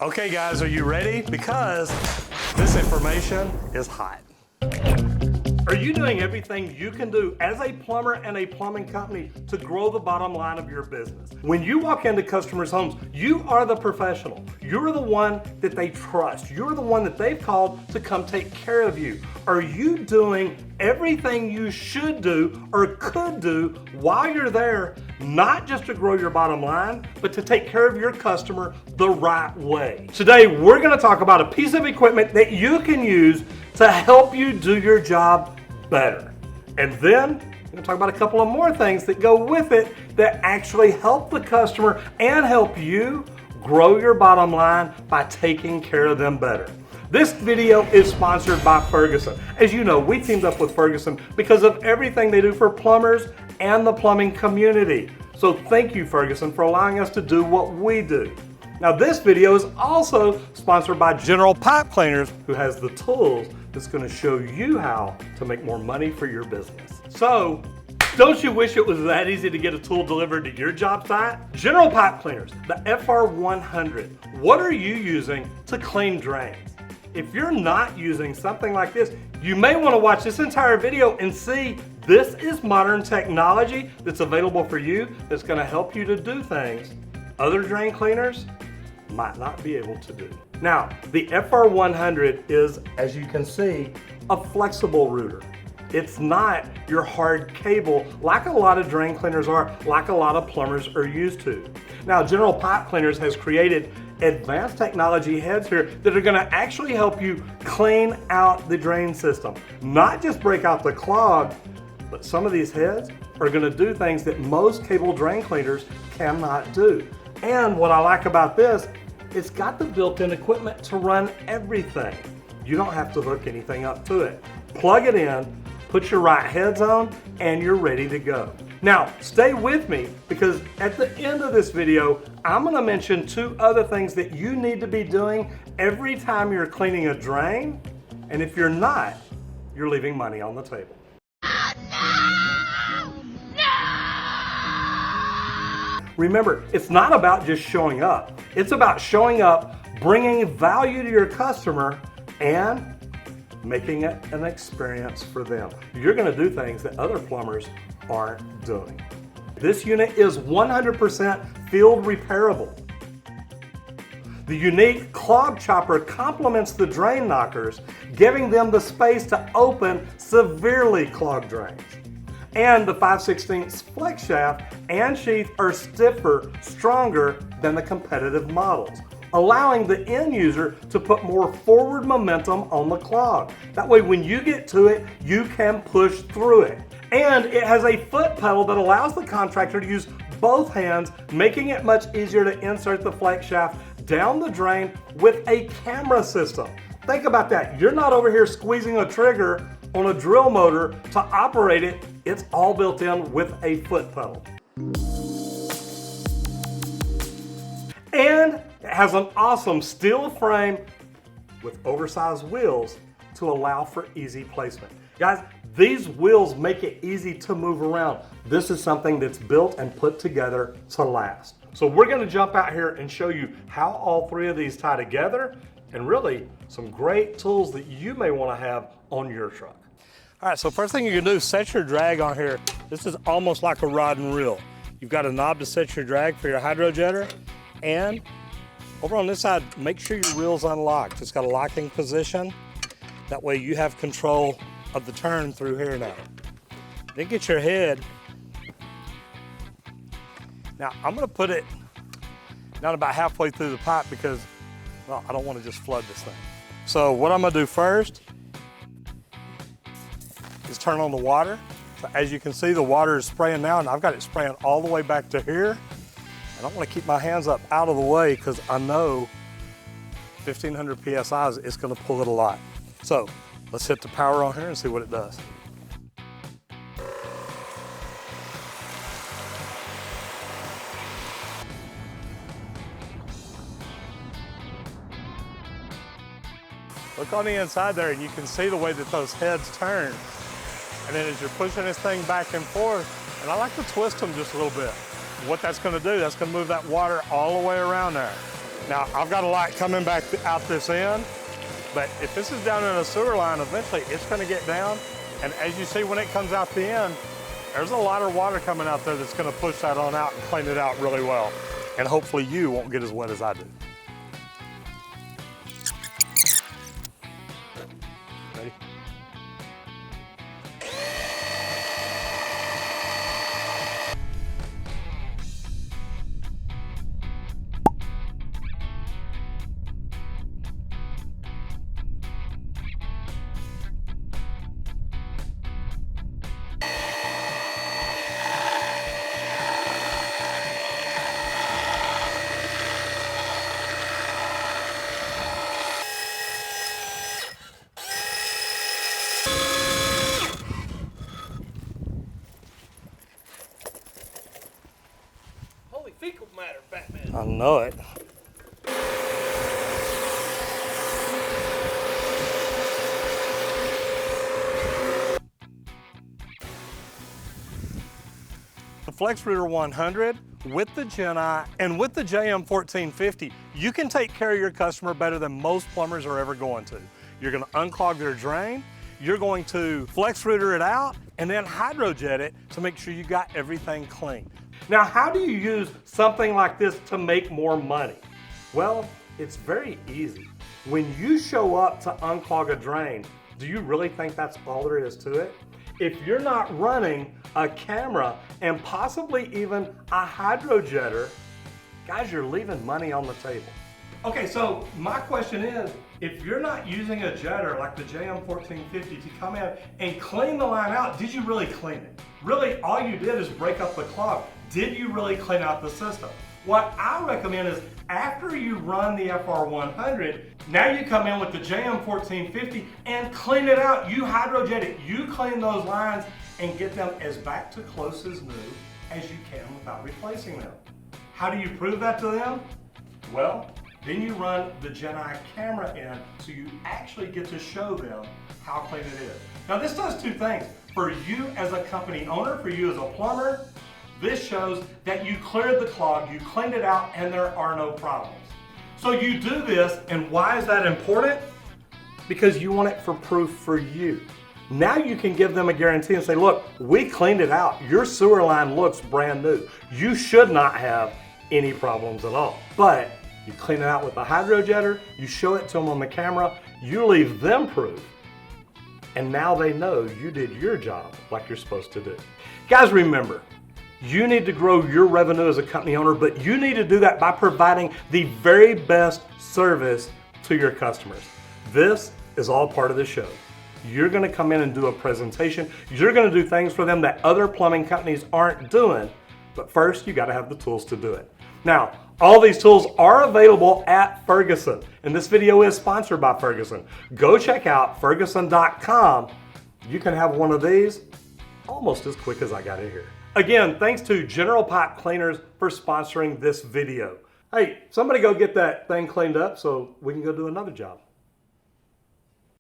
Okay guys, are you ready? Because this information is hot. Are you doing everything you can do as a plumber and a plumbing company to grow the bottom line of your business? When you walk into customers' homes, you are the professional. You're the one that they trust. You're the one that they've called to come take care of you. Are you doing everything you should do or could do while you're there, not just to grow your bottom line, but to take care of your customer the right way? Today, we're going to talk about a piece of equipment that you can use to help you do your job better. And then we're going to talk about a couple of more things that go with it that actually help the customer and help you grow your bottom line by taking care of them better. This video is sponsored by Ferguson. As you know, we teamed up with Ferguson because of everything they do for plumbers and the plumbing community. So thank you, Ferguson, for allowing us to do what we do. Now, this video is also sponsored by General Pipe Cleaners, who has the tools that's going to show you how to make more money for your business. So, don't you wish it was that easy to get a tool delivered to your job site? General Pipe Cleaners, the FR100. What are you using to clean drains? If you're not using something like this, you may want to watch this entire video and see this is modern technology that's available for you that's going to help you to do things other drain cleaners might not be able to do. Now, the FR100 is, as you can see, a flexible router. It's not your hard cable like a lot of drain cleaners are, like a lot of plumbers are used to. Now, General Pipe Cleaners has created advanced technology heads here that are going to actually help you clean out the drain system. Not just break out the clog, but some of these heads are going to do things that most cable drain cleaners cannot do. And what I like about this, it's got the built-in equipment to run everything. You don't have to hook anything up to it. Plug it in, put your right heads on, and you're ready to go. Now, stay with me because at the end of this video, I'm going to mention two other things that you need to be doing every time you're cleaning a drain. And if you're not, you're leaving money on the table. Remember, it's not about just showing up. It's about showing up, bringing value to your customer, and making it an experience for them. You're going to do things that other plumbers aren't doing. This unit is 100% field repairable. The unique clog chopper complements the drain knockers, giving them the space to open severely clogged drains. And the 5/16 flex shaft and sheath are stiffer, stronger than the competitive models, allowing the end user to put more forward momentum on the clog. That way when you get to it, you can push through it. And it has a foot pedal that allows the contractor to use both hands, making it much easier to insert the flex shaft down the drain with a camera system. Think about that. You're not over here squeezing a trigger on a drill motor to operate it. It's all built in with a foot pedal. And it has an awesome steel frame with oversized wheels to allow for easy placement. Guys, these wheels make it easy to move around. This is something that's built and put together to last. So we're going to jump out here and show you how all three of these tie together and really some great tools that you may want to have on your truck. All right, so first thing you can do is set your drag on here. This is almost like a rod and reel. You've got a knob to set your drag for your hydro jetter, and over on this side, make sure your reel's unlocked. It's got a locking position. That way you have control of the turn through here now. Then get your head. Now I'm gonna put it down about halfway through the pipe because, well, I don't want to just flood this thing. So what I'm gonna do first is turn on the water. So as you can see, the water is spraying now, and I've got it spraying all the way back to here. And I want to keep my hands up out of the way because I know 1500 PSI is going to pull it a lot. So let's hit the power on here and see what it does. Look on the inside there and you can see the way that those heads turn. And then as you're pushing this thing back and forth, and I like to twist them just a little bit. What that's gonna do, that's gonna move that water all the way around there. Now, I've got a light coming back out this end, but if this is down in a sewer line, eventually it's gonna get down. And as you see, when it comes out the end, there's a lot of water coming out there that's gonna push that on out and clean it out really well. And hopefully you won't get as wet as I do. Ready? Holy fecal matter, Batman. I know it. The Flexrooter 100 with the Gen I and with the JM 1450, you can take care of your customer better than most plumbers are ever going to. You're going to unclog their drain, you're going to Flexrooter it out, and then hydrojet it to make sure you got everything clean. Now, how do you use something like this to make more money? Well, it's very easy. When you show up to unclog a drain, do you really think that's all there is to it? If you're not running a camera and possibly even a hydrojetter, guys, you're leaving money on the table. Okay, so my question is, if you're not using a jetter like the JM 1450 to come in and clean the line out, did you really clean it? Really, all you did is break up the clog. Did you really clean out the system? What I recommend is after you run the FR100, now you come in with the JM 1450 and clean it out. You hydrojet it, you clean those lines and get them as back to close as new as you can without replacing them. How do you prove that to them? Well, then you run the Gen I camera in so you actually get to show them how clean it is. Now this does two things. For you as a company owner, for you as a plumber, this shows that you cleared the clog, you cleaned it out, and there are no problems. So you do this, and why is that important? Because you want it for proof for you. Now you can give them a guarantee and say, look, we cleaned it out. Your sewer line looks brand new. You should not have any problems at all. But you clean it out with a hydrojetter, you show it to them on the camera, you leave them proof, and now they know you did your job like you're supposed to do. Guys, remember, you need to grow your revenue as a company owner, but you need to do that by providing the very best service to your customers. This is all part of the show. You're gonna come in and do a presentation. You're gonna do things for them that other plumbing companies aren't doing, but first you gotta have the tools to do it. Now, all these tools are available at Ferguson, and this video is sponsored by Ferguson. Go check out ferguson.com. You can have one of these almost as quick as I got it here. Again, thanks to General Pipe Cleaners for sponsoring this video. Hey, somebody go get that thing cleaned up so we can go do another job.